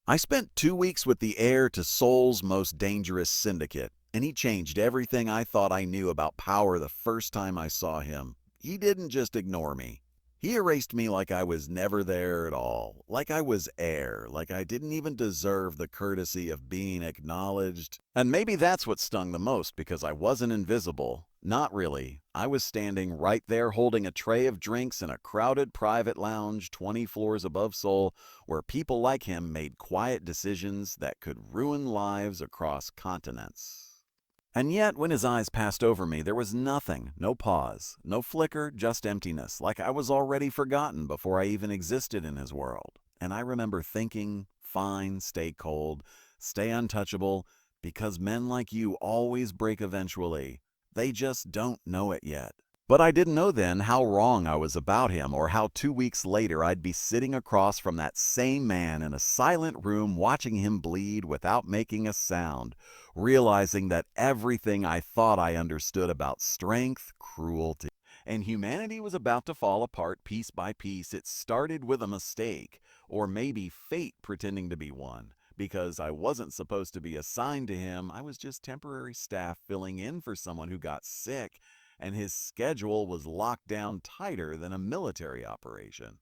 I spent 2 weeks with the heir to Seoul's most dangerous syndicate, and he changed everything I thought I knew about power the first time I saw him. He didn't just ignore me. He erased me like I was never there at all, like I was air, like I didn't even deserve the courtesy of being acknowledged. And maybe that's what stung the most, because I wasn't invisible. Not really. I was standing right there holding a tray of drinks in a crowded private lounge 20 floors above Seoul, where people like him made quiet decisions that could ruin lives across continents. And yet, when his eyes passed over me, there was nothing, no pause, no flicker, just emptiness, like I was already forgotten before I even existed in his world. And I remember thinking, fine, stay cold, stay untouchable, because men like you always break eventually. They just don't know it yet. But I didn't know then how wrong I was about him, or how 2 weeks later I'd be sitting across from that same man in a silent room watching him bleed without making a sound, realizing that everything I thought I understood about strength, cruelty, and humanity was about to fall apart piece by piece. It started with a mistake, or maybe fate pretending to be one. Because I wasn't supposed to be assigned to him, I was just temporary staff filling in for someone who got sick, and his schedule was locked down tighter than a military operation.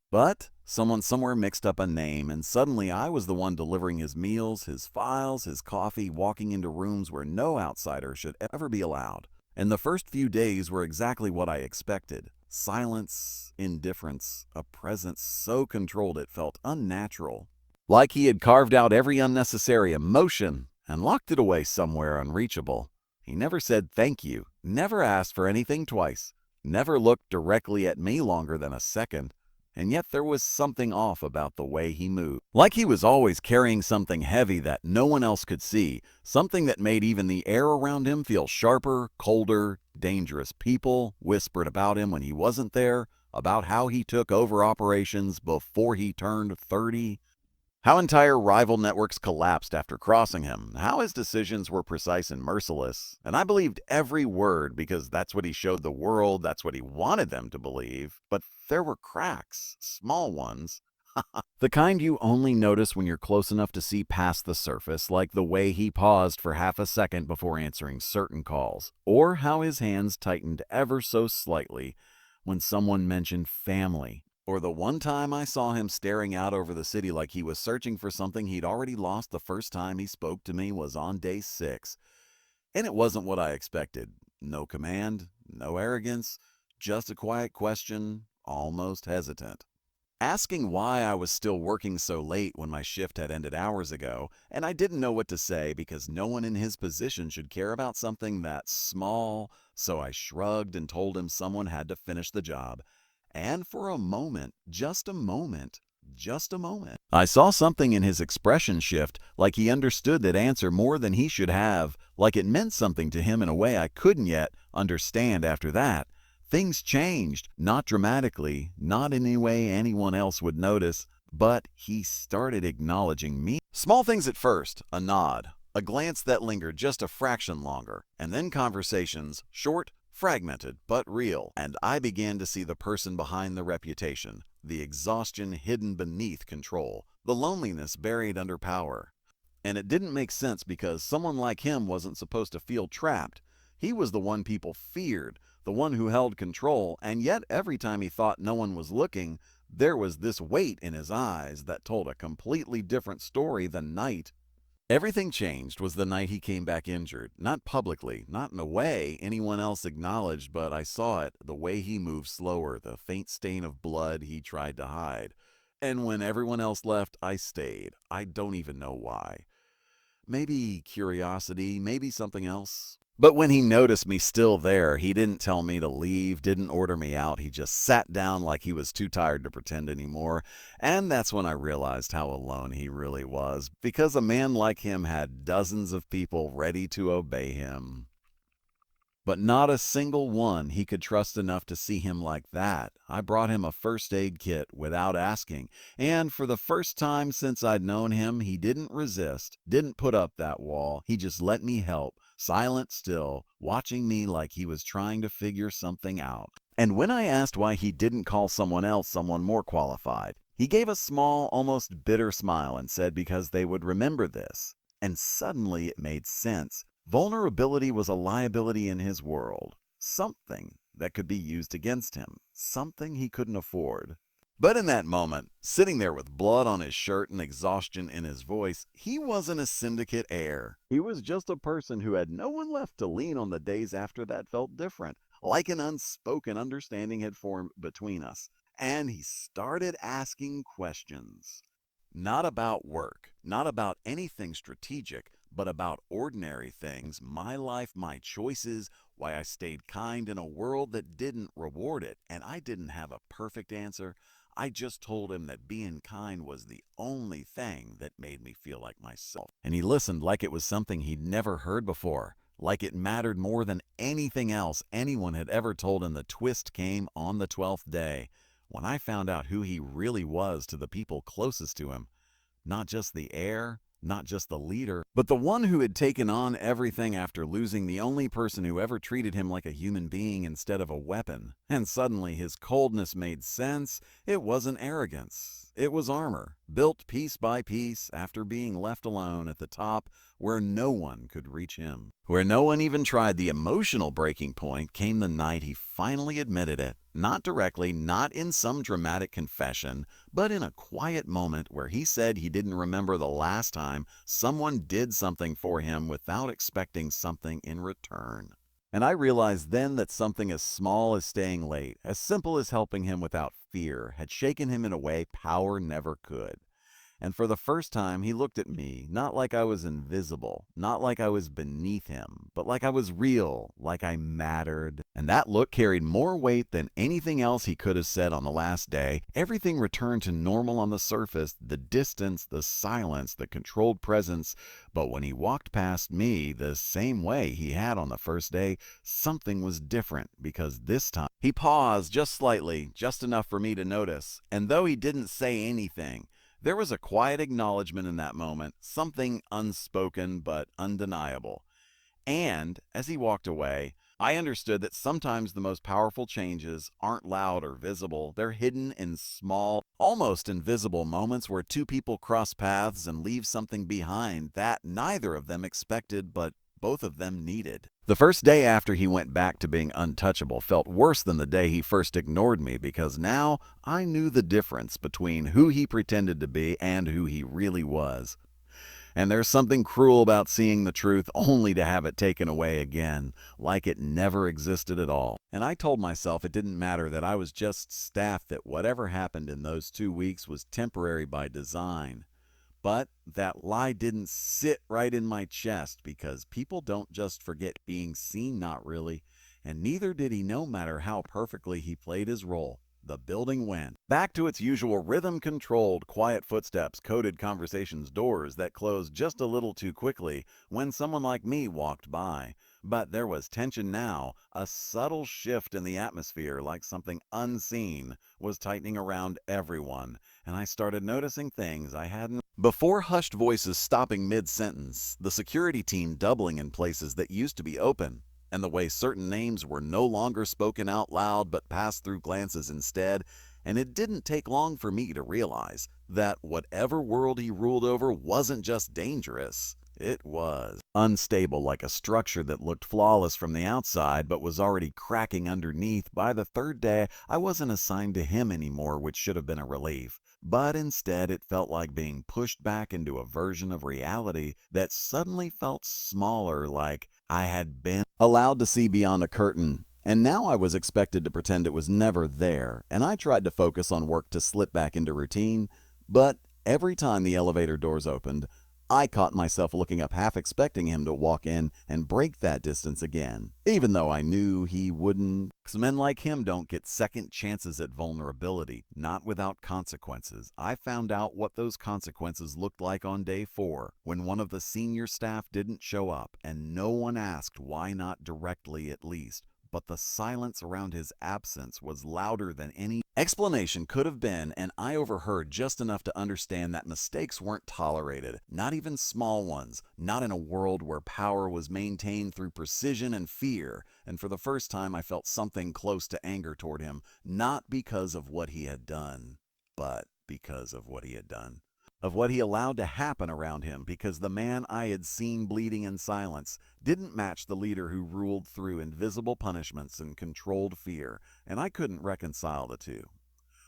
But someone somewhere mixed up a name, and suddenly I was the one delivering his meals, his files, his coffee, walking into rooms where no outsider should ever be allowed. And the first few days were exactly what I expected. Silence, indifference, a presence so controlled it felt unnatural. Like he had carved out every unnecessary emotion and locked it away somewhere unreachable. He never said thank you, never asked for anything twice, never looked directly at me longer than a second. And yet there was something off about the way he moved. Like he was always carrying something heavy that no one else could see, something that made even the air around him feel sharper, colder, dangerous. People whispered about him when he wasn't there, about how he took over operations before he turned 30. How entire rival networks collapsed after crossing him, how his decisions were precise and merciless. And I believed every word because that's what he showed the world, that's what he wanted them to believe. But there were cracks, small ones. The kind you only notice when you're close enough to see past the surface, like the way he paused for half a second before answering certain calls, or how his hands tightened ever so slightly when someone mentioned family. Or the one time I saw him staring out over the city like he was searching for something he'd already lost the first time he spoke to me was on day 6. And it wasn't what I expected. No command, no arrogance, just a quiet question, almost hesitant. Asking why I was still working so late when my shift had ended hours ago, and I didn't know what to say because no one in his position should care about something that small, so I shrugged and told him someone had to finish the job. And for a moment, just a moment, I saw something in his expression shift, like he understood that answer more than he should have, like it meant something to him in a way I couldn't yet understand after that. Things changed, not dramatically, not in any way anyone else would notice, but he started acknowledging me. Small things at first, a nod, a glance that lingered just a fraction longer, and then conversations, short, fragmented, but real. And I began to see the person behind the reputation, the exhaustion hidden beneath control, the loneliness buried under power. And it didn't make sense because someone like him wasn't supposed to feel trapped. He was the one people feared, the one who held control, and yet every time he thought no one was looking, there was this weight in his eyes that told a completely different story the night. Everything changed was the night he came back injured. Not publicly, not in a way anyone else acknowledged, but I saw it, the way he moved slower, the faint stain of blood he tried to hide. And when everyone else left, I stayed. I don't even know why. Maybe curiosity, maybe something else. But when he noticed me still there, he didn't tell me to leave, didn't order me out. He just sat down like he was too tired to pretend anymore. And that's when I realized how alone he really was, because a man like him had dozens of people ready to obey him. But not a single one he could trust enough to see him like that. I brought him a first aid kit without asking, and for the first time since I'd known him, he didn't resist, didn't put up that wall. He just let me help, silent still, watching me like he was trying to figure something out. And when I asked why he didn't call someone else, someone more qualified, He gave a small, almost bitter smile and said because they would remember this. And suddenly it made sense. Vulnerability was a liability in his world, something that could be used against him, something he couldn't afford. But in that moment, sitting there with blood on his shirt and exhaustion in his voice, he wasn't a syndicate heir. He was just a person who had no one left to lean on the days after that felt different, like an unspoken understanding had formed between us. And he started asking questions. Not about work, not about anything strategic, but about ordinary things, my life, my choices, why I stayed kind in a world that didn't reward it. And I didn't have a perfect answer. I just told him that being kind was the only thing that made me feel like myself. And he listened like it was something he'd never heard before, like it mattered more than anything else anyone had ever told him. The twist came on the 12th day, when I found out who he really was to the people closest to him. Not just the heir, not just the leader, but the one who had taken on everything after losing the only person who ever treated him like a human being instead of a weapon. And suddenly his coldness made sense. It wasn't arrogance. It was armor, built piece by piece after being left alone at the top where no one could reach him. Where no one even tried. The emotional breaking point came the night he finally admitted it. Not directly, not in some dramatic confession, but in a quiet moment where he said he didn't remember the last time someone did something for him without expecting something in return. And I realized then that something as small as staying late, as simple as helping him without fear, had shaken him in a way power never could. And for the first time, he looked at me, not like I was invisible, not like I was beneath him, but like I was real, like I mattered. And that look carried more weight than anything else he could have said on the last day. Everything returned to normal on the surface, the distance, the silence, the controlled presence. But when he walked past me the same way he had on the first day, something was different, because this time he paused just slightly, just enough for me to notice. And though he didn't say anything, there was a quiet acknowledgement in that moment, something unspoken but undeniable. And as he walked away, I understood that sometimes the most powerful changes aren't loud or visible. They're hidden in small, almost invisible moments where two people cross paths and leave something behind that neither of them expected, but both of them needed. The first day after he went back to being untouchable felt worse than the day he first ignored me, because now I knew the difference between who he pretended to be and who he really was. And there's something cruel about seeing the truth only to have it taken away again, like it never existed at all. And I told myself it didn't matter, that I was just staff, that whatever happened in those 2 weeks was temporary by design. But that lie didn't sit right in my chest, because people don't just forget being seen, not really. And neither did he, no matter how perfectly he played his role. The building went back to its usual rhythm-controlled, quiet footsteps, coded conversations, doors that closed just a little too quickly when someone like me walked by. But there was tension now, a subtle shift in the atmosphere, like something unseen was tightening around everyone. And I started noticing things I hadn't before: hushed voices stopping mid-sentence, the security team doubling in places that used to be open, and the way certain names were no longer spoken out loud but passed through glances instead. And it didn't take long for me to realize that whatever world he ruled over wasn't just dangerous. It was unstable, like a structure that looked flawless from the outside but was already cracking underneath. By the third day, I wasn't assigned to him anymore, which should have been a relief. But instead, it felt like being pushed back into a version of reality that suddenly felt smaller, like I had been allowed to see beyond a curtain. And now I was expected to pretend it was never there, and I tried to focus on work to slip back into routine. But every time the elevator doors opened, I caught myself looking up, half expecting him to walk in and break that distance again, even though I knew he wouldn't. Men like him don't get second chances at vulnerability, not without consequences. I found out what those consequences looked like on day 4, when one of the senior staff didn't show up, and no one asked why, not directly at least. But the silence around his absence was louder than any explanation could have been, and I overheard just enough to understand that mistakes weren't tolerated, not even small ones, not in a world where power was maintained through precision and fear. And for the first time, I felt something close to anger toward him, not because of what he had done, but because of what he had done, of what he allowed to happen around him, because the man I had seen bleeding in silence didn't match the leader who ruled through invisible punishments and controlled fear, and I couldn't reconcile the two.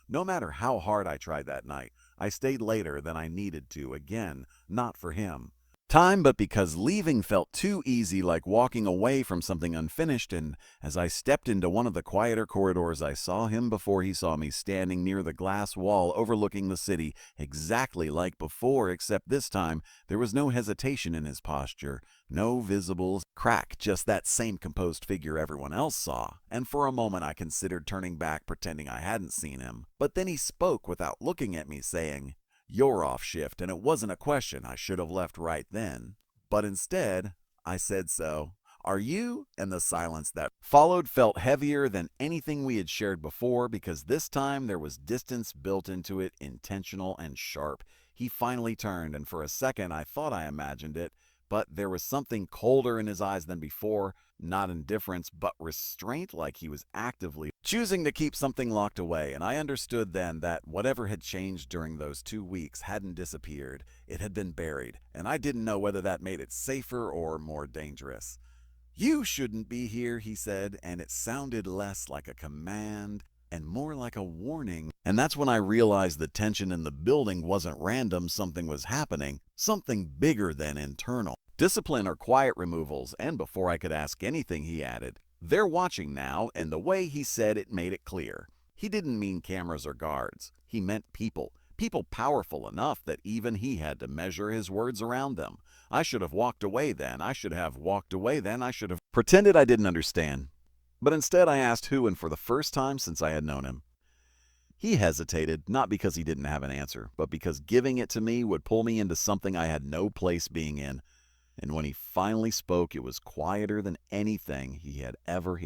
No matter how hard I tried that night, I stayed later than I needed to, again, not for him. Time, but because leaving felt too easy, like walking away from something unfinished, and as I stepped into one of the quieter corridors, I saw him before he saw me, standing near the glass wall overlooking the city, exactly like before, except this time there was no hesitation in his posture, no visible crack, just that same composed figure everyone else saw. And for a moment I considered turning back, pretending I hadn't seen him. But then he spoke without looking at me, saying, "You're off shift," and it wasn't a question. I should have left right then. But instead, I said so. "Are you?" And the silence that followed felt heavier than anything we had shared before, because this time there was distance built into it, intentional and sharp. He finally turned, and for a second I thought I imagined it, but there was something colder in his eyes than before, not indifference, but restraint, like he was actively choosing to keep something locked away. And I understood then that whatever had changed during those 2 weeks hadn't disappeared. It had been buried, and I didn't know whether that made it safer or more dangerous. "You shouldn't be here," he said, and it sounded less like a command and more like a warning. And that's when I realized the tension in the building wasn't random. Something was happening, something bigger than internal. Discipline or quiet removals, and before I could ask anything, he added, "They're watching now," and the way he said it made it clear. He didn't mean cameras or guards. He meant people. People powerful enough that even he had to measure his words around them. I should have walked away then. I should have walked away then. I should have pretended I didn't understand. But instead I asked who, and for the first time since I had known him. He hesitated, not because he didn't have an answer, but because giving it to me would pull me into something I had no place being in. And when he finally spoke, it was quieter than anything he had ever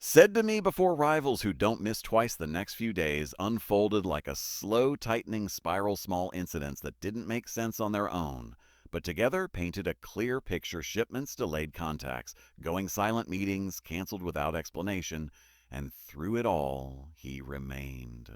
said to me before. Rivals who don't miss twice the next few days unfolded like a slow tightening spiral, small incidents that didn't make sense on their own, but together painted a clear picture. Shipments, delayed contacts, going silent, meetings canceled without explanation. And through it all, he remained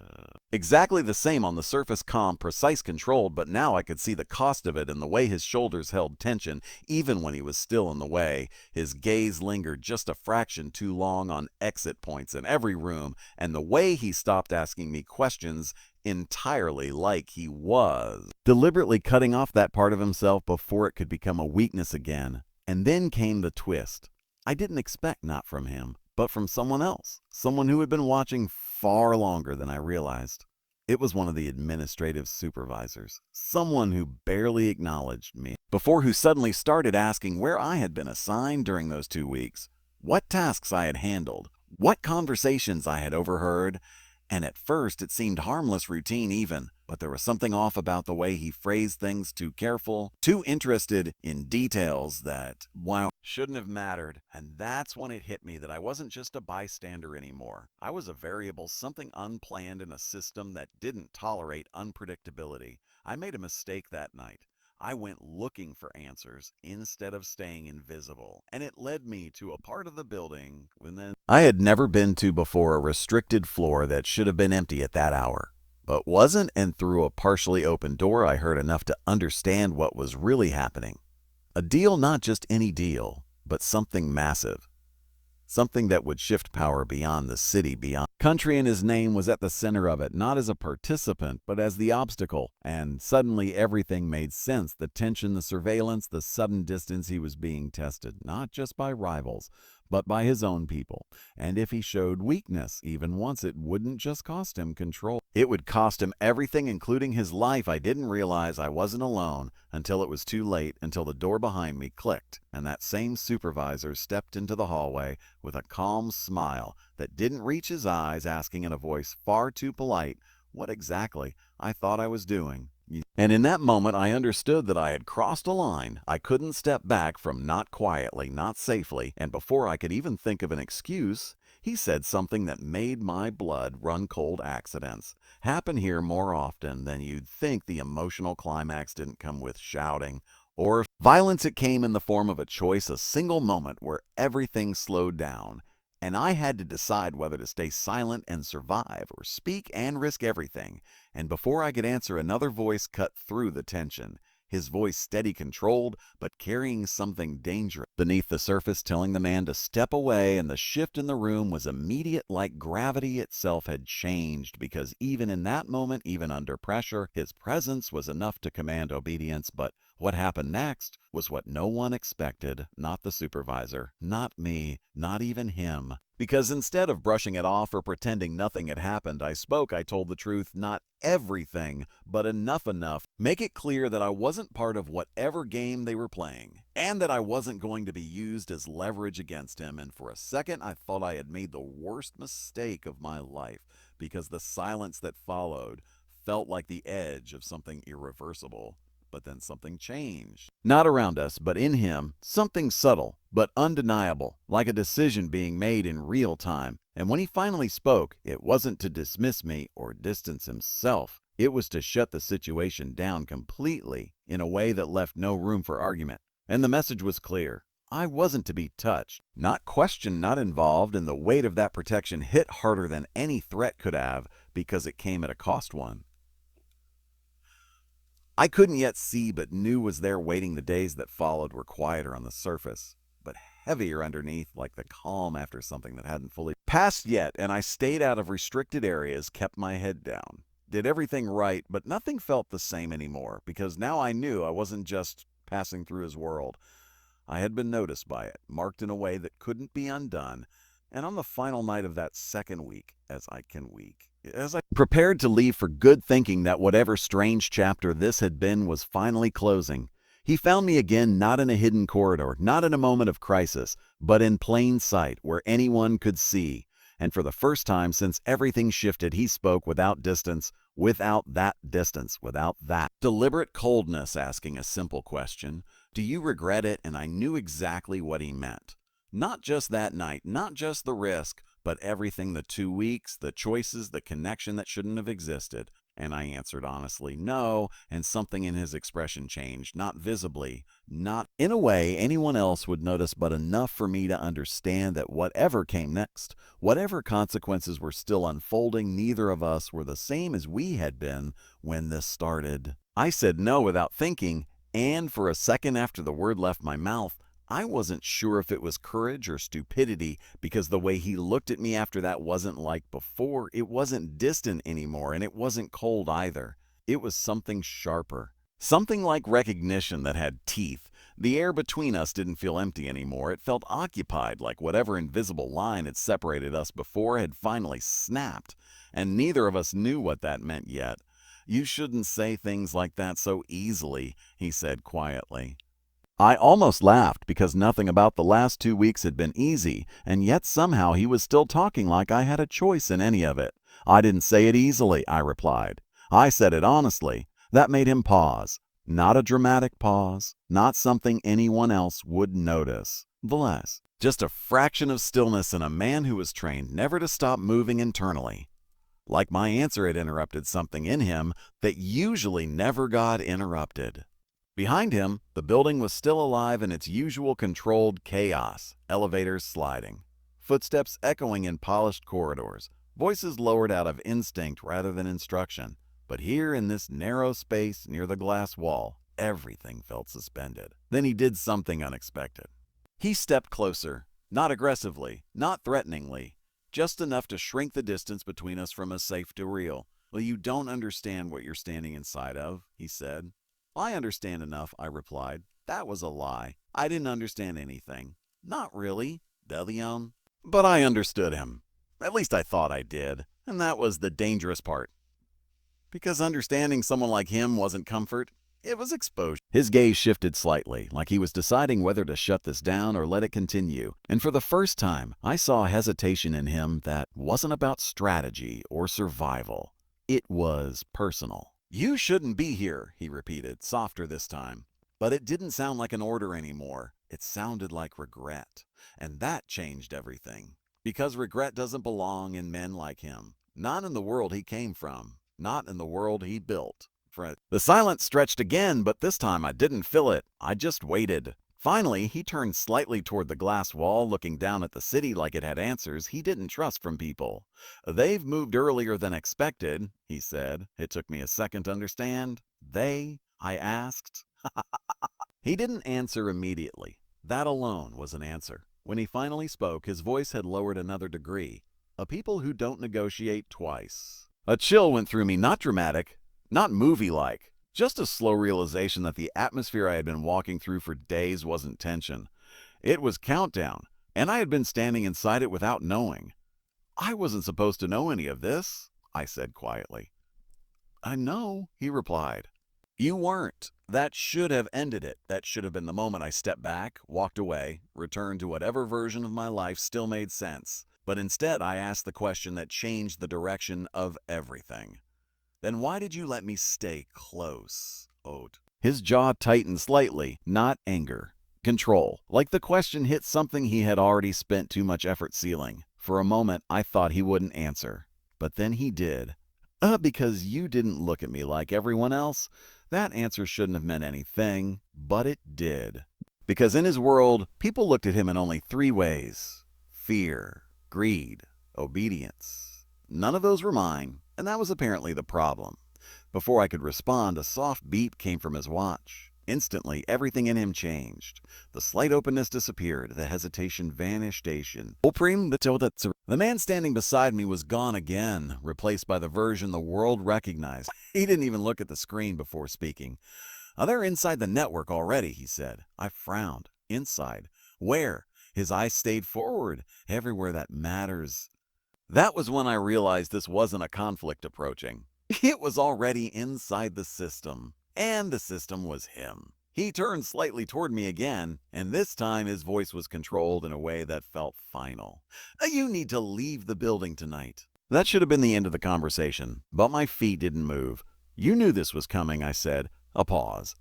exactly the same on the surface, calm, precise, controlled, but now I could see the cost of it in the way his shoulders held tension, even when he was still in the way. His gaze lingered just a fraction too long on exit points in every room, and the way he stopped asking me questions entirely, like he was deliberately cutting off that part of himself before it could become a weakness again. And then came the twist. I didn't expect, not from him, but from someone else, someone who had been watching far longer than I realized. It was one of the administrative supervisors, someone who barely acknowledged me before, who suddenly started asking where I had been assigned during those 2 weeks, what tasks I had handled, what conversations I had overheard. And at first it seemed harmless, routine even, but there was something off about the way he phrased things, too careful, too interested in details that, wow, shouldn't have mattered. And that's when it hit me that I wasn't just a bystander anymore. I was a variable, something unplanned in a system that didn't tolerate unpredictability. I made a mistake that night. I went looking for answers instead of staying invisible, and it led me to a part of the building I had never been to before, a restricted floor that should have been empty at that hour, but wasn't, and through a partially open door I heard enough to understand what was really happening. A deal, not just any deal, but something massive. Something that would shift power beyond the city, beyond country, and his name was at the center of it, not as a participant, but as the obstacle. And suddenly everything made sense. The tension, the surveillance, the sudden distance. He was being tested, not just by rivals, but by his own people. And if he showed weakness, even once, it wouldn't just cost him control. It would cost him everything, including his life. I didn't realize I wasn't alone until it was too late, until the door behind me clicked, and that same supervisor stepped into the hallway with a calm smile that didn't reach his eyes, asking in a voice far too polite what exactly I thought I was doing. And in that moment, I understood that I had crossed a line. I couldn't step back from, not quietly, not safely, and before I could even think of an excuse, he said something that made my blood run cold. Accidents happen here more often than you'd think. The emotional climax didn't come with shouting or violence. It came in the form of a choice, a single moment where everything slowed down. and I had to decide whether to stay silent and survive or speak and risk everything. And before I could answer, another voice cut through the tension. His voice steady, controlled, but carrying something dangerous beneath the surface, telling the man to step away, and the shift in the room was immediate, like gravity itself had changed, because even in that moment, even under pressure, his presence was enough to command obedience. But what happened next was what no one expected, not the supervisor, not me, not even him. Because instead of brushing it off or pretending nothing had happened, I spoke. I told the truth, not everything, but enough. Make it clear that I wasn't part of whatever game they were playing, and that I wasn't going to be used as leverage against him. And for a second, I thought I had made the worst mistake of my life, because the silence that followed felt like the edge of something irreversible. But then something changed. Not around us, but in him. Something subtle, but undeniable, like a decision being made in real time. And when he finally spoke, it wasn't to dismiss me or distance himself. It was to shut the situation down completely, in a way that left no room for argument. And the message was clear. I wasn't to be touched, not questioned, not involved, and the weight of that protection hit harder than any threat could have, because it came at a cost. One I couldn't yet see, but knew was there waiting. The days that followed were quieter on the surface, but heavier underneath, like the calm after something that hadn't fully passed yet. And I stayed out of restricted areas, kept my head down, did everything right, but nothing felt the same anymore, because now I knew I wasn't just passing through his world. I had been noticed by it, marked in a way that couldn't be undone. And on the final night of that second week, as I prepared to leave for good, thinking that whatever strange chapter this had been was finally closing, he found me again, not in a hidden corridor, not in a moment of crisis, but in plain sight, where anyone could see. And for the first time since everything shifted, he spoke without distance, without that deliberate coldness, asking a simple question. Do you regret it? And I knew exactly what he meant. Not just that night, not just the risk, but everything, the 2 weeks, the choices, the connection that shouldn't have existed. And I answered honestly, no, and something in his expression changed, not visibly, not in a way anyone else would notice, but enough for me to understand that whatever came next, whatever consequences were still unfolding, neither of us were the same as we had been when this started. I said no without thinking, and for a second after the word left my mouth, I wasn't sure if it was courage or stupidity, because the way he looked at me after that wasn't like before. It wasn't distant anymore, and it wasn't cold either. It was something sharper. Something like recognition that had teeth. The air between us didn't feel empty anymore. It felt occupied, like whatever invisible line had separated us before had finally snapped. And neither of us knew what that meant yet. You shouldn't say things like that so easily, he said quietly. I almost laughed, because nothing about the last 2 weeks had been easy, and yet somehow he was still talking like I had a choice in any of it. I didn't say it easily, I replied. I said it honestly. That made him pause. Not a dramatic pause, not something anyone else would notice. Bless. Just a fraction of stillness in a man who was trained never to stop moving internally. Like my answer had interrupted something in him that usually never got interrupted. Behind him, the building was still alive in its usual controlled chaos, elevators sliding, footsteps echoing in polished corridors, voices lowered out of instinct rather than instruction. But here in this narrow space near the glass wall, everything felt suspended. Then he did something unexpected. He stepped closer, not aggressively, not threateningly, just enough to shrink the distance between us from a safe to real. Well, you don't understand what you're standing inside of, he said. I understand enough, I replied. That was a lie. I didn't understand anything. Not really, de Leon. But I understood him. At least I thought I did. And that was the dangerous part. Because understanding someone like him wasn't comfort. It was exposure. His gaze shifted slightly, like he was deciding whether to shut this down or let it continue. And for the first time, I saw hesitation in him that wasn't about strategy or survival. It was personal. You shouldn't be here, he repeated, softer this time. But it didn't sound like an order anymore. It sounded like regret. And that changed everything. Because regret doesn't belong in men like him. Not in the world he came from. Not in the world he built. The silence stretched again, but this time I didn't fill it. I just waited. Finally, he turned slightly toward the glass wall, looking down at the city like it had answers he didn't trust from people. "They've moved earlier than expected," he said. It took me a second to understand. "They?" I asked. He didn't answer immediately. That alone was an answer. When he finally spoke, his voice had lowered another degree. "A people who don't negotiate twice." A chill went through me, not dramatic, not movie-like, just a slow realization that the atmosphere I had been walking through for days wasn't tension. It was countdown, and I had been standing inside it without knowing. "I wasn't supposed to know any of this," I said quietly. "I know," he replied. "You weren't. That should have ended it. That should have been the moment I stepped back, walked away, returned to whatever version of my life still made sense. But instead, I asked the question that changed the direction of everything. Then why did you let me stay close, Ode?" His jaw tightened slightly, not anger. Control, like the question hit something he had already spent too much effort sealing. For a moment, I thought he wouldn't answer. But then he did. Because you didn't look at me like everyone else." That answer shouldn't have meant anything, but it did. Because in his world, people looked at him in only three ways: fear, greed, obedience. None of those were mine, and that was apparently the problem. Before I could respond, a soft beep came from his watch. Instantly, everything in him changed. The slight openness disappeared, the hesitation vanished. The man standing beside me was gone again, replaced by the version the world recognized. He didn't even look at the screen before speaking. "They're inside the network already," he said. I frowned. "Inside? Where?" His eyes stayed forward, everywhere that matters. That was when I realized this wasn't a conflict approaching. It was already inside the system. And the system was him. He turned slightly toward me again, and this time his voice was controlled in a way that felt final. "You need to leave the building tonight." That should have been the end of the conversation, but my feet didn't move. "You knew this was coming," I said. A pause.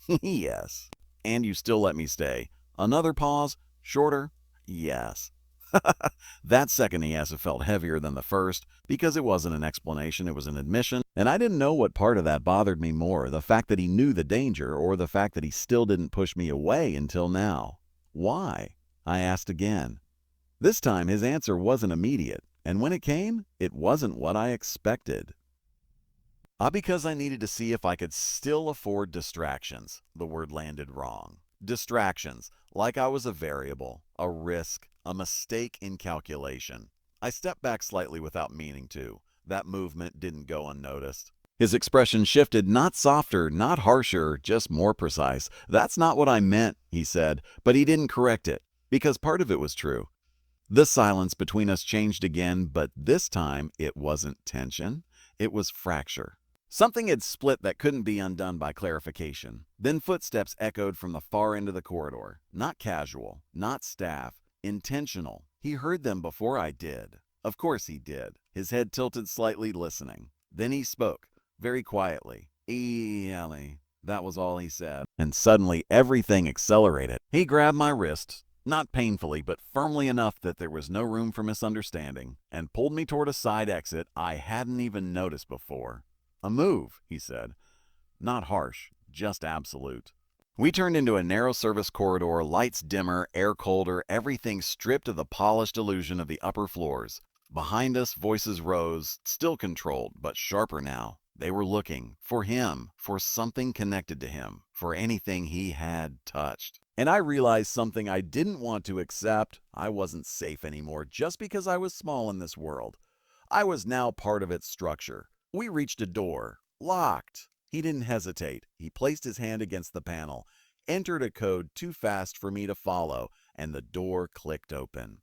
"Yes." "And you still let me stay." Another pause. Shorter. "Yes." That second yes felt heavier than the first, because it wasn't an explanation, it was an admission, and I didn't know what part of that bothered me more, the fact that he knew the danger or the fact that he still didn't push me away until now. "Why?" I asked again. This time his answer wasn't immediate, and when it came, it wasn't what I expected. Because I needed to see if I could still afford distractions." The word landed wrong. Distractions, like I was a variable, a risk, a mistake in calculation. I stepped back slightly without meaning to. That movement didn't go unnoticed. His expression shifted, not softer, not harsher, just more precise. "That's not what I meant," he said, but he didn't correct it, because part of it was true. The silence between us changed again, but this time it wasn't tension, it was fracture. Something had split that couldn't be undone by clarification. Then footsteps echoed from the far end of the corridor. Not casual, not staff, intentional. He heard them before I did. Of course he did. His head tilted slightly, listening. Then he spoke, very quietly. "Ellie." That was all he said. And suddenly everything accelerated. He grabbed my wrist, not painfully, but firmly enough that there was no room for misunderstanding, and pulled me toward a side exit I hadn't even noticed before. "A move," he said. Not harsh, just absolute. We turned into a narrow service corridor, lights dimmer, air colder, everything stripped of the polished illusion of the upper floors. Behind us, voices rose, still controlled, but sharper now. They were looking for him, for something connected to him, for anything he had touched. And I realized something I didn't want to accept. I wasn't safe anymore just because I was small in this world. I was now part of its structure. We reached a door. Locked. He didn't hesitate. He placed his hand against the panel, entered a code too fast for me to follow, and the door clicked open.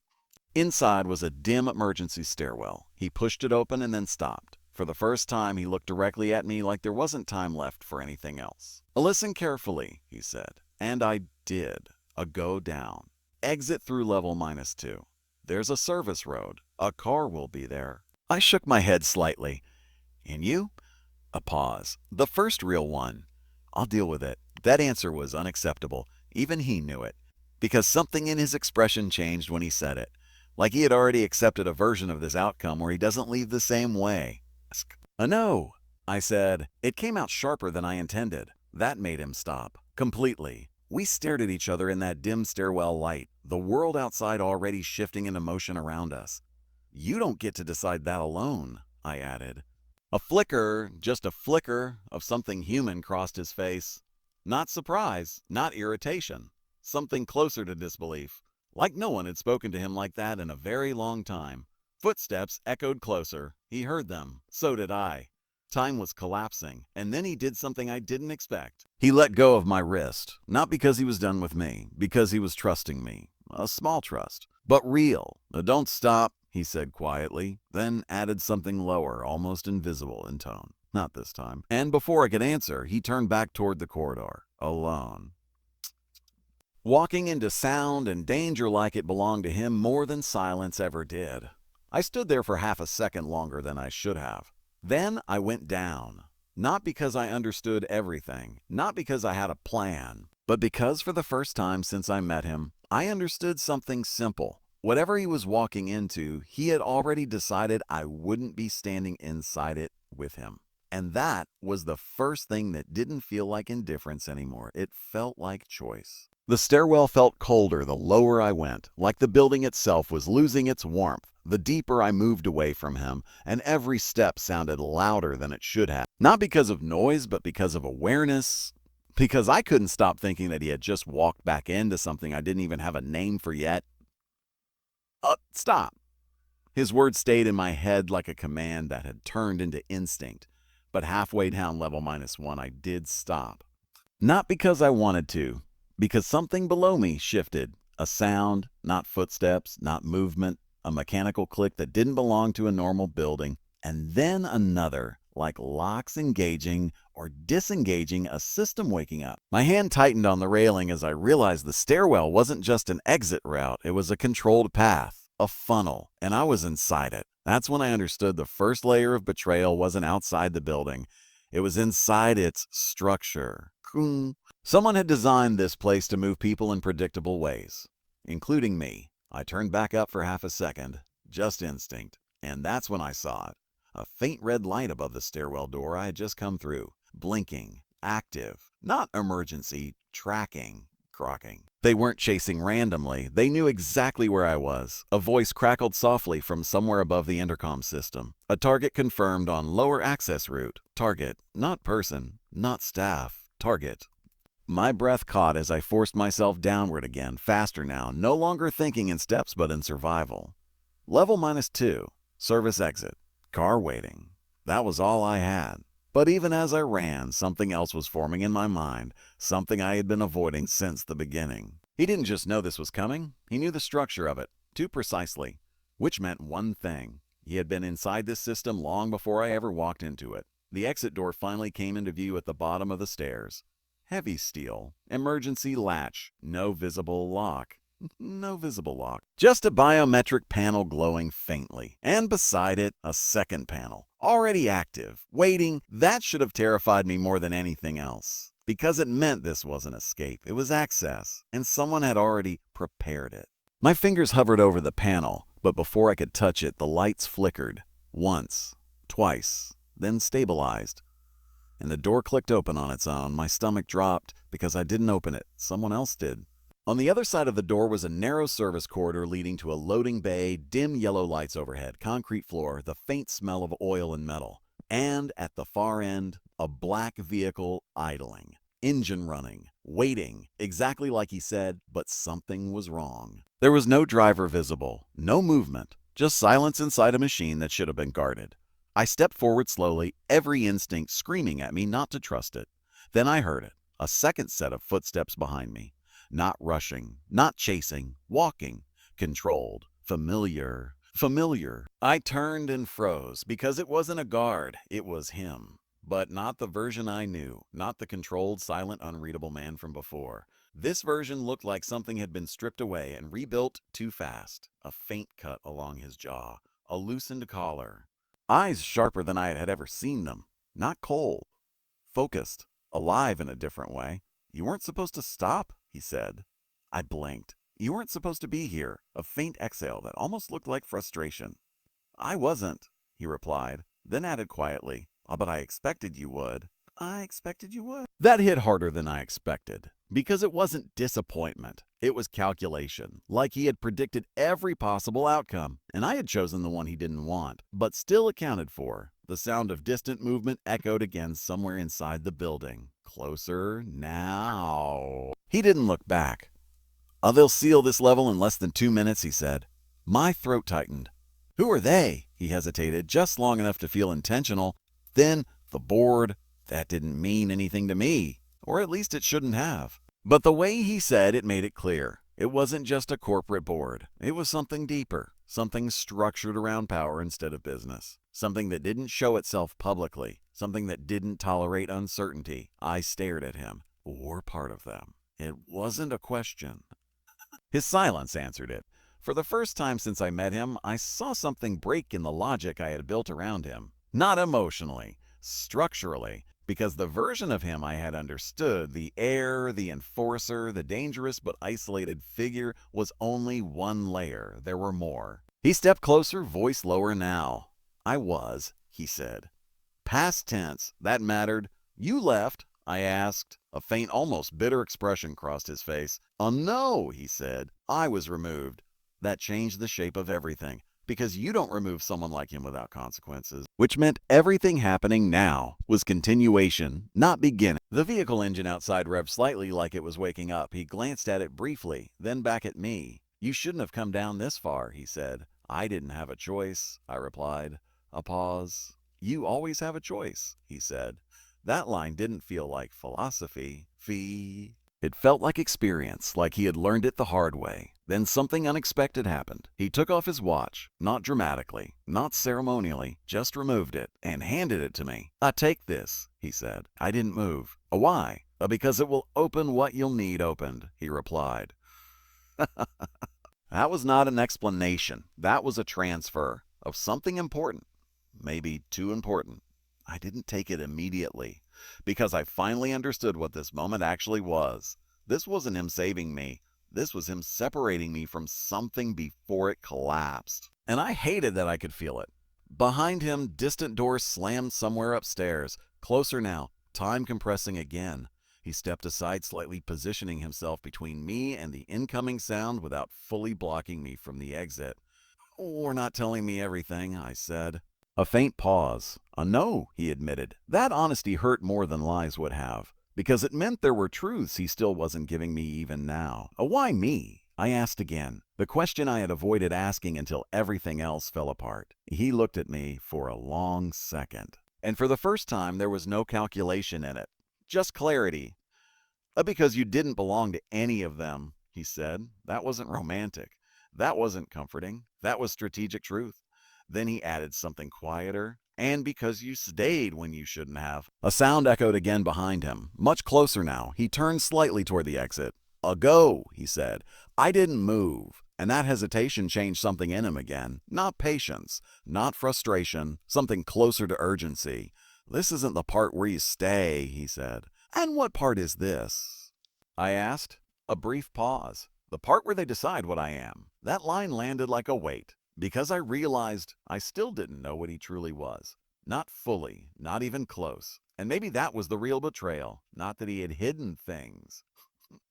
Inside was a dim emergency stairwell. He pushed it open and then stopped. For the first time, he looked directly at me like there wasn't time left for anything else. "Listen carefully," he said. And I did. A go down. Exit through level -2. There's a service road. A car will be there. I shook my head slightly. "And you?" A pause. "The first real one." "I'll deal with it." That answer was unacceptable. Even he knew it. Because something in his expression changed when he said it. Like he had already accepted a version of this outcome where he doesn't leave the same way. "A no," I said. It came out sharper than I intended. That made him stop. Completely. We stared at each other in that dim stairwell light, the world outside already shifting in motion around us. "You don't get to decide that alone," I added. A flicker, just a flicker, of something human crossed his face. Not surprise, not irritation. Something closer to disbelief. Like no one had spoken to him like that in a very long time. Footsteps echoed closer. He heard them. So did I. Time was collapsing, and then he did something I didn't expect. He let go of my wrist, not because he was done with me, because he was trusting me. A small trust, but real. "Don't stop," he said quietly, then added something lower, almost invisible in tone. Not this time. And before I could answer, he turned back toward the corridor, alone. Walking into sound and danger like it belonged to him more than silence ever did. I stood there for half a second longer than I should have. Then I went down. Not because I understood everything, not because I had a plan, but because for the first time since I met him, I understood something simple. Whatever he was walking into, he had already decided I wouldn't be standing inside it with him. And that was the first thing that didn't feel like indifference anymore. It felt like choice. The stairwell felt colder the lower I went, like the building itself was losing its warmth. The deeper I moved away from him, and every step sounded louder than it should have. Not because of noise, but because of awareness. Because I couldn't stop thinking that he had just walked back into something I didn't even have a name for yet. Stop. His words stayed in my head like a command that had turned into instinct. But halfway down level -1, I did stop. Not because I wanted to, because something below me shifted. A sound, not footsteps, not movement, a mechanical click that didn't belong to a normal building, and then another, like locks engaging or disengaging, a system waking up. My hand tightened on the railing as I realized the stairwell wasn't just an exit route, it was a controlled path, a funnel, and I was inside it. That's when I understood the first layer of betrayal wasn't outside the building. It was inside its structure. Someone had designed this place to move people in predictable ways, including me. I turned back up for half a second, just instinct, and that's when I saw it. A faint red light above the stairwell door I had just come through, blinking, active, not emergency, tracking, crocking. They weren't chasing randomly, they knew exactly where I was. A voice crackled softly from somewhere above the intercom system. A target confirmed on lower access route. Target, not person, not staff, target. My breath caught as I forced myself downward again, faster now, no longer thinking in steps but in survival. Level -2, service exit, car waiting. That was all I had. But even as I ran, something else was forming in my mind, something I had been avoiding since the beginning. He didn't just know this was coming, he knew the structure of it, too precisely, which meant one thing. He had been inside this system long before I ever walked into it. The exit door finally came into view at the bottom of the stairs. Heavy steel, emergency latch, no visible lock. No visible lock. Just a biometric panel glowing faintly. And beside it, a second panel, already active, waiting. That should have terrified me more than anything else. Because it meant this wasn't escape, it was access, and someone had already prepared it. My fingers hovered over the panel, but before I could touch it, the lights flickered. Once, twice, then stabilized. And the door clicked open on its own. My stomach dropped because I didn't open it. Someone else did. On the other side of the door was a narrow service corridor leading to a loading bay, dim yellow lights overhead, concrete floor, the faint smell of oil and metal. And at the far end, a black vehicle idling, engine running, waiting, exactly like he said, but something was wrong. There was no driver visible, no movement, just silence inside a machine that should have been guarded. I stepped forward slowly, every instinct screaming at me not to trust it. Then I heard it, a second set of footsteps behind me. Not rushing, not chasing, walking, controlled, familiar. I turned and froze because it wasn't a guard, it was him. But not the version I knew, not the controlled, silent, unreadable man from before. This version looked like something had been stripped away and rebuilt too fast. A faint cut along his jaw, a loosened collar. Eyes sharper than I had ever seen them. Not cold. Focused. Alive in a different way. "You weren't supposed to stop," he said. I blinked. "You weren't supposed to be here." A faint exhale that almost looked like frustration. "I wasn't," he replied, then added quietly, "But I expected you would." I expected you would. That hit harder than I expected. Because it wasn't disappointment. It was calculation, like he had predicted every possible outcome, and I had chosen the one he didn't want, but still accounted for. The sound of distant movement echoed again somewhere inside the building. Closer now. He didn't look back. They'll seal this level in less than 2 minutes, he said. My throat tightened. Who are they? He hesitated, just long enough to feel intentional. Then, the board. That didn't mean anything to me, or at least it shouldn't have. But the way he said it made it clear. It wasn't just a corporate board. It was something deeper, something structured around power instead of business, something that didn't show itself publicly, something that didn't tolerate uncertainty. I stared at him. We're part of them. It wasn't a question. His silence answered it. For the first time since I met him, I saw something break in the logic I had built around him. Not emotionally, structurally, because the version of him I had understood, the heir, the enforcer, the dangerous but isolated figure, was only one layer. There were more. He stepped closer, voice lower now. I was, he said. Past tense, that mattered. You left, I asked. A faint, almost bitter expression crossed his face. Oh no, he said. I was removed. That changed the shape of everything. Because you don't remove someone like him without consequences. Which meant everything happening now was continuation, not beginning. The vehicle engine outside revved slightly like it was waking up. He glanced at it briefly, then back at me. You shouldn't have come down this far, he said. I didn't have a choice, I replied. A pause. You always have a choice, he said. That line didn't feel like philosophy. It felt like experience, like he had learned it the hard way. Then something unexpected happened. He took off his watch, not dramatically, not ceremonially, just removed it and handed it to me. Take this, he said. I didn't move. Why? Because it will open what you'll need opened, he replied. That was not an explanation. That was a transfer of something important, maybe too important. I didn't take it immediately, because I finally understood what this moment actually was. This wasn't him saving me. This was him separating me from something before it collapsed. And I hated that I could feel it. Behind him, distant doors slammed somewhere upstairs. Closer now, time compressing again. He stepped aside, slightly positioning himself between me and the incoming sound without fully blocking me from the exit. We're not telling me everything, I said. A faint pause. No, he admitted. That honesty hurt more than lies would have, because it meant there were truths he still wasn't giving me even now. Why me? I asked again, the question I had avoided asking until everything else fell apart. He looked at me for a long second, and for the first time there was no calculation in it, just clarity. Because you didn't belong to any of them, he said. That wasn't romantic. That wasn't comforting. That was strategic truth. Then he added something quieter. And because you stayed when you shouldn't have. A sound echoed again behind him, much closer now. He turned slightly toward the exit. Go, he said. I didn't move. And that hesitation changed something in him again. Not patience, not frustration, something closer to urgency. This isn't the part where you stay, he said. And what part is this? I asked. A brief pause. The part where they decide what I am. That line landed like a weight. Because I realized I still didn't know what he truly was. Not fully, not even close. And maybe that was the real betrayal. Not that he had hidden things,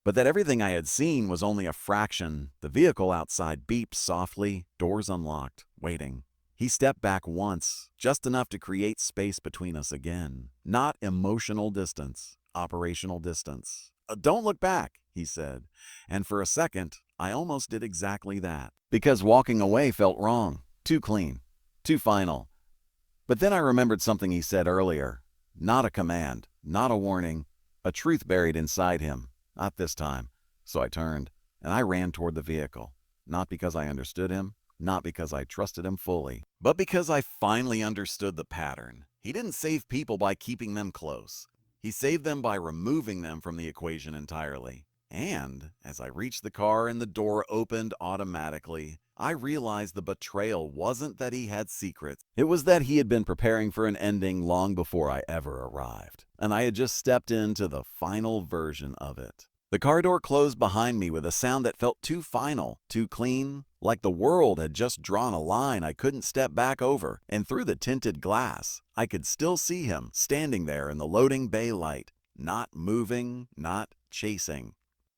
but that everything I had seen was only a fraction. The vehicle outside beeped softly, doors unlocked, waiting. He stepped back once, just enough to create space between us again. Not emotional distance, operational distance. Don't look back, he said. And for a second, I almost did exactly that. Because walking away felt wrong, too clean, too final. But then I remembered something he said earlier. Not a command, not a warning, a truth buried inside him. Not this time. So I turned, and I ran toward the vehicle. Not because I understood him, not because I trusted him fully, but because I finally understood the pattern. He didn't save people by keeping them close. He saved them by removing them from the equation entirely. And as I reached the car and the door opened automatically, I realized the betrayal wasn't that he had secrets. It was that he had been preparing for an ending long before I ever arrived. And I had just stepped into the final version of it. The car door closed behind me with a sound that felt too final, too clean, like the world had just drawn a line I couldn't step back over. And through the tinted glass, I could still see him standing there in the loading bay light, not moving, not chasing.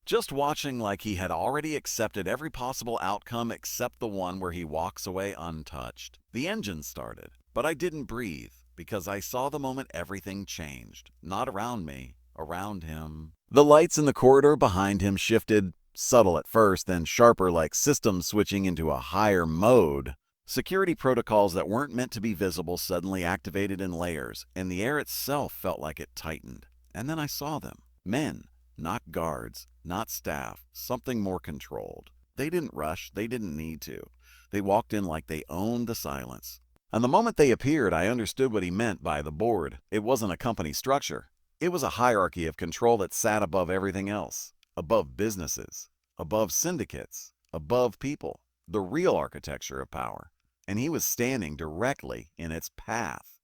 Just watching like he had already accepted every possible outcome except the one where he walks away untouched. The engine started, but I didn't breathe because I saw the moment everything changed. Not around me, around him. The lights in the corridor behind him shifted, subtle at first, then sharper like systems switching into a higher mode. Security protocols that weren't meant to be visible suddenly activated in layers, and the air itself felt like it tightened. And then I saw them. Men, not guards, not staff, something more controlled. They didn't rush, they didn't need to. They walked in like they owned the silence. And the moment they appeared, I understood what he meant by the board. It wasn't a company structure. It was a hierarchy of control that sat above everything else. Above businesses, above syndicates, above people. The real architecture of power. And he was standing directly in its path.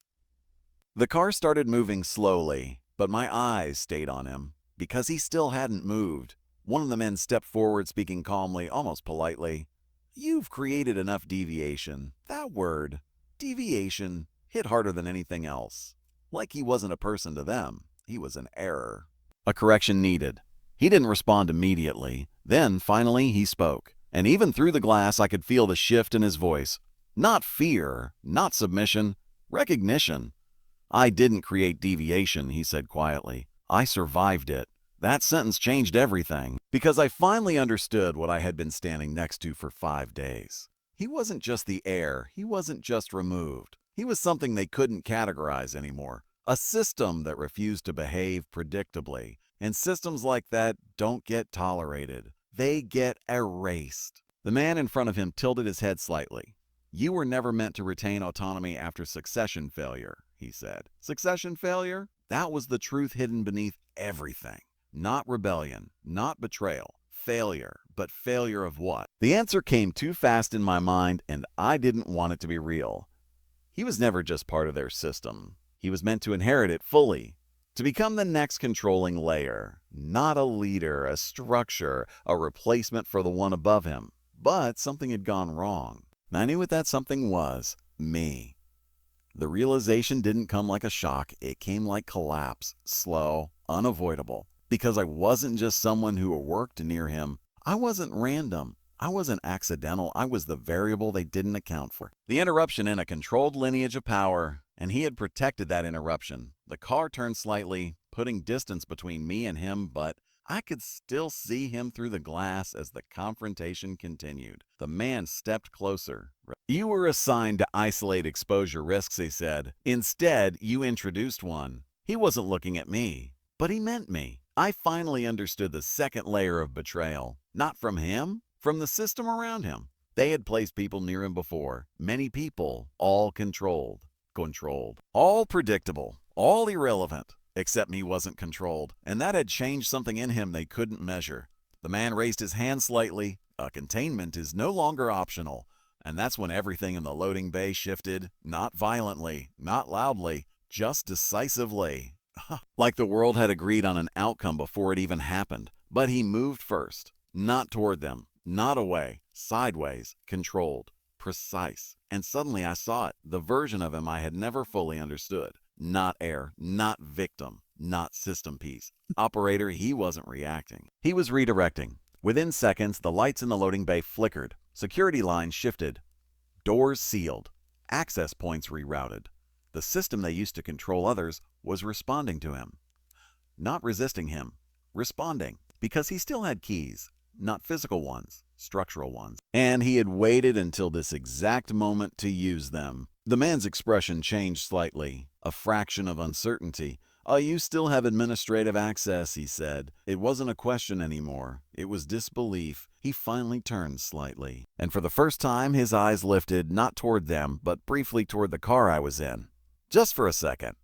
The car started moving slowly, but my eyes stayed on him. Because he still hadn't moved, one of the men stepped forward, speaking calmly, almost politely. "You've created enough deviation." That word, deviation, hit harder than anything else. Like he wasn't a person to them, he was an error. A correction needed. He didn't respond immediately. Then, finally, he spoke. And even through the glass, I could feel the shift in his voice. Not fear, not submission, recognition. "I didn't create deviation," he said quietly. "I survived it." That sentence changed everything, because I finally understood what I had been standing next to for 5 days. He wasn't just the air, he wasn't just removed. He was something they couldn't categorize anymore. A system that refused to behave predictably. And systems like that don't get tolerated. They get erased. The man in front of him tilted his head slightly. "You were never meant to retain autonomy after succession failure," he said. Succession failure? That was the truth hidden beneath everything. Not rebellion, not betrayal. Failure. But failure of what? The answer came too fast in my mind, and I didn't want it to be real. He was never just part of their system. He was meant to inherit it fully. To become the next controlling layer. Not a leader, a structure, a replacement for the one above him. But something had gone wrong. I knew what that something was. Me. The realization didn't come like a shock. It came like collapse. Slow, unavoidable. Because I wasn't just someone who worked near him. I wasn't random. I wasn't accidental. I was the variable they didn't account for. The interruption in a controlled lineage of power, and he had protected that interruption. The car turned slightly, putting distance between me and him, but I could still see him through the glass as the confrontation continued. The man stepped closer. "You were assigned to isolate exposure risks," he said. "Instead, you introduced one." He wasn't looking at me, but he meant me. I finally understood the second layer of betrayal. Not from him, from the system around him. They had placed people near him before. Many people, all controlled. All predictable, all irrelevant. Except me wasn't controlled, and that had changed something in him they couldn't measure. The man raised his hand slightly. A containment is no longer optional. And that's when everything in the loading bay shifted. Not violently, not loudly, just decisively. Like the world had agreed on an outcome before it even happened. But he moved first. Not toward them, not away, sideways, controlled, precise. And suddenly I saw it, the version of him I had never fully understood. Not air, not victim, not system piece. Operator, he wasn't reacting. He was redirecting. Within seconds, the lights in the loading bay flickered. Security lines shifted. Doors sealed. Access points rerouted. The system they used to control others was responding to him. Not resisting him. Responding. Because he still had keys. Not physical ones, structural ones. And he had waited until this exact moment to use them. The man's expression changed slightly. A fraction of uncertainty. "You still have administrative access," he said. It wasn't a question anymore. It was disbelief. He finally turned slightly. And for the first time, his eyes lifted, not toward them, but briefly toward the car I was in. Just for a second.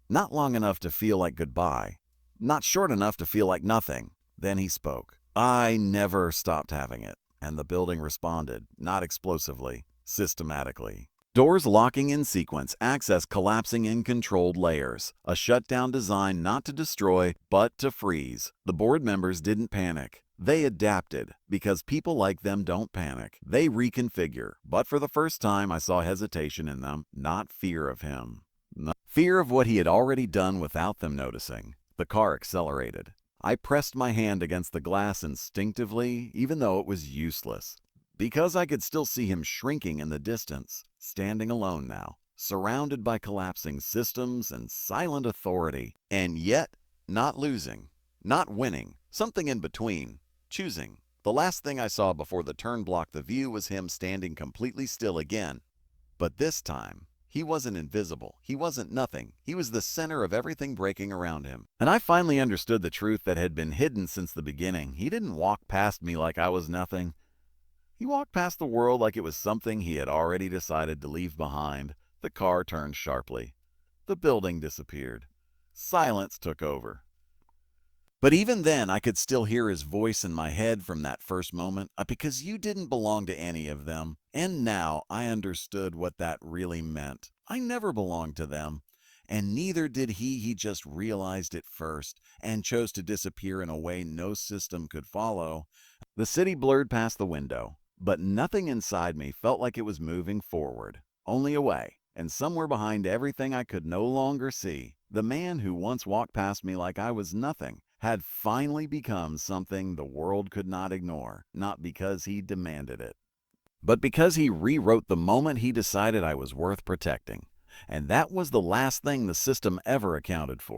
Not long enough to feel like goodbye. Not short enough to feel like nothing. Then he spoke. I never stopped having it. And the building responded, not explosively, systematically. Doors locking in sequence, access collapsing in controlled layers. A shutdown designed not to destroy, but to freeze. The board members didn't panic. They adapted, because people like them don't panic. They reconfigure. But for the first time, I saw hesitation in them, not fear of him. Fear of what he had already done without them noticing. The car accelerated. I pressed my hand against the glass instinctively, even though it was useless. Because I could still see him shrinking in the distance, standing alone now, surrounded by collapsing systems and silent authority, and yet not losing, not winning, something in between, choosing. The last thing I saw before the turn blocked the view was him standing completely still again. But this time, he wasn't invisible. He wasn't nothing. He was the center of everything breaking around him. And I finally understood the truth that had been hidden since the beginning. He didn't walk past me like I was nothing. He walked past the world like it was something he had already decided to leave behind. The car turned sharply. The building disappeared. Silence took over. But even then, I could still hear his voice in my head from that first moment, because you didn't belong to any of them. And now I understood what that really meant. I never belonged to them. And neither did he. He just realized it first and chose to disappear in a way no system could follow. The city blurred past the window, but nothing inside me felt like it was moving forward, only away. And somewhere behind everything I could no longer see, the man who once walked past me like I was nothing had finally become something the world could not ignore, not because he demanded it, but because he rewrote the moment he decided I was worth protecting. And that was the last thing the system ever accounted for.